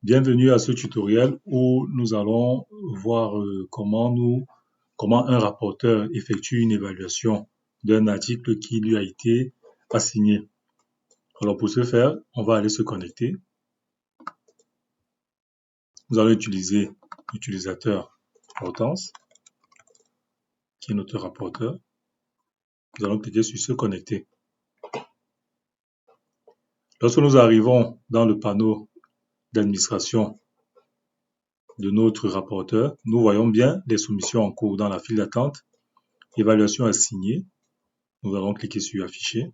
Bienvenue à ce tutoriel où nous allons voir comment un rapporteur effectue une évaluation d'un article qui lui a été assigné. Alors pour ce faire, on va aller se connecter. Nous allons utiliser l'utilisateur Hortense, qui est notre rapporteur. Nous allons cliquer sur se connecter. Lorsque nous arrivons dans le panneau d'administration de notre rapporteur, nous voyons bien les soumissions en cours dans la file d'attente. Évaluation assignée. Nous allons cliquer sur afficher.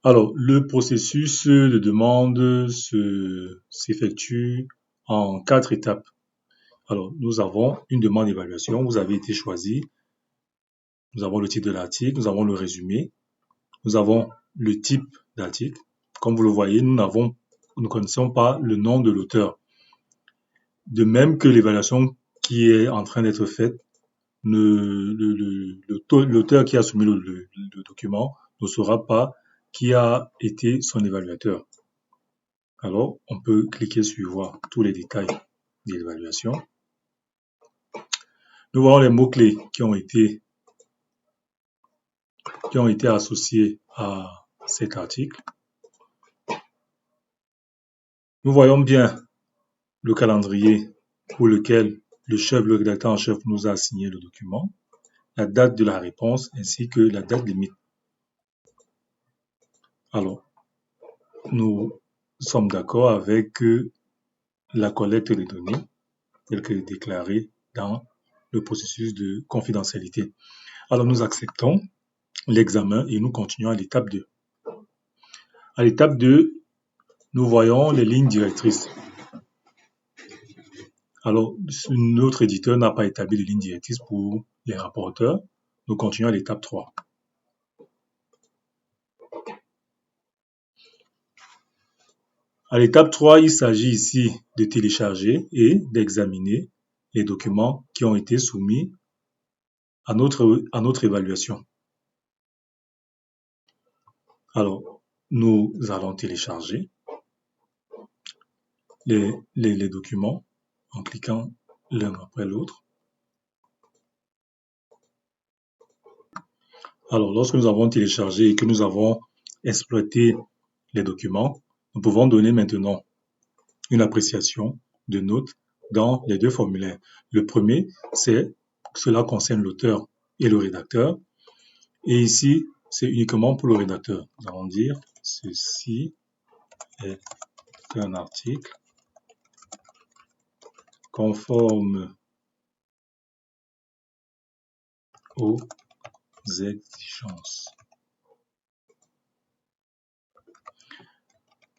Alors, le processus de demande s'effectue en 4 étapes. Alors, nous avons une demande d'évaluation. Vous avez été choisi. Nous avons le titre de l'article. Nous avons le résumé. Nous avons le type d'article. Comme vous le voyez, nous ne connaissons pas le nom de l'auteur. De même que l'évaluation qui est en train d'être faite, l'auteur qui a soumis le document ne saura pas qui a été son évaluateur. Alors, on peut cliquer sur voir tous les détails de l'évaluation. Nous voyons les mots-clés qui ont été associés à cet article. Nous voyons bien le calendrier pour lequel le rédacteur en chef nous a assigné le document, la date de la réponse ainsi que la date limite. Alors, nous sommes d'accord avec la collecte des données telle que déclarée dans le processus de confidentialité. Alors, nous acceptons l'examen et nous continuons à l'étape 2. À l'étape 2, nous voyons les lignes directrices. Alors, notre éditeur n'a pas établi de lignes directrices pour les rapporteurs. Nous continuons à l'étape 3. À l'étape 3, il s'agit ici de télécharger et d'examiner les documents qui ont été soumis à notre évaluation. Alors, nous allons télécharger les documents en cliquant l'un après l'autre. Alors, lorsque nous avons téléchargé et que nous avons exploité les documents, nous pouvons donner maintenant une appréciation de notes dans les deux formulaires. Le premier, cela concerne l'auteur et le rédacteur. Et ici, c'est uniquement pour le rédacteur. Nous allons dire ceci est un article conforme aux exigences.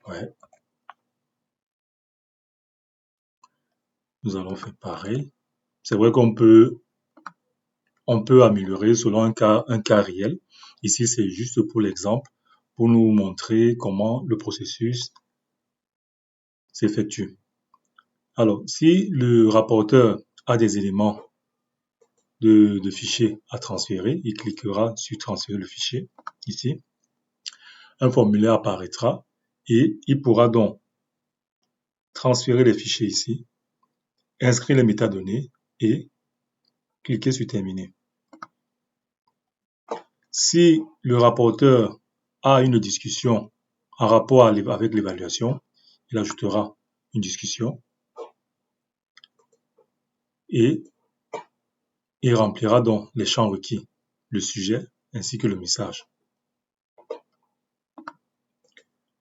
Ouais. Nous allons faire pareil. C'est vrai qu'on peut améliorer selon un cas réel. Ici, c'est juste pour l'exemple, pour nous montrer comment le processus s'effectue. Alors, si le rapporteur a des éléments de fichier à transférer, il cliquera sur transférer le fichier, ici. Un formulaire apparaîtra et il pourra donc transférer les fichiers ici, inscrire les métadonnées et cliquer sur terminer. Si le rapporteur a une discussion en rapport avec l'évaluation, il ajoutera une discussion et il remplira donc les champs requis, le sujet ainsi que le message.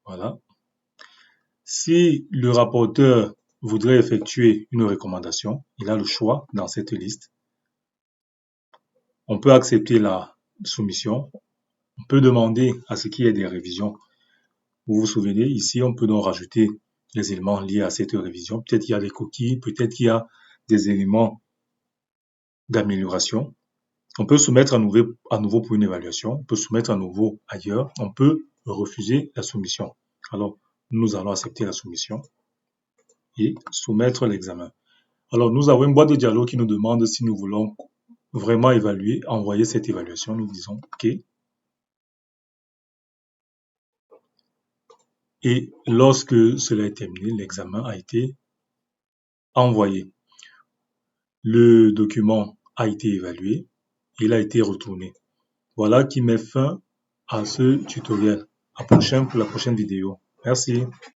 Voilà. Si le rapporteur voudrait effectuer une recommandation, il a le choix dans cette liste. On peut accepter la soumission. On peut demander à ce qu'il y ait des révisions. Vous vous souvenez, ici, on peut donc rajouter les éléments liés à cette révision. Peut-être qu'il y a des coquilles, peut-être qu'il y a des éléments d'amélioration. On peut soumettre à nouveau pour une évaluation. On peut soumettre à nouveau ailleurs. On peut refuser la soumission. Alors, nous allons accepter la soumission et soumettre l'examen. Alors, nous avons une boîte de dialogue qui nous demande si nous voulons vraiment évaluer, envoyer cette évaluation. Nous disons OK. Et lorsque cela est terminé, l'examen a été envoyé. Le document a été évalué, il a été retourné. Voilà qui met fin à ce tutoriel. À prochain pour la prochaine vidéo. Merci.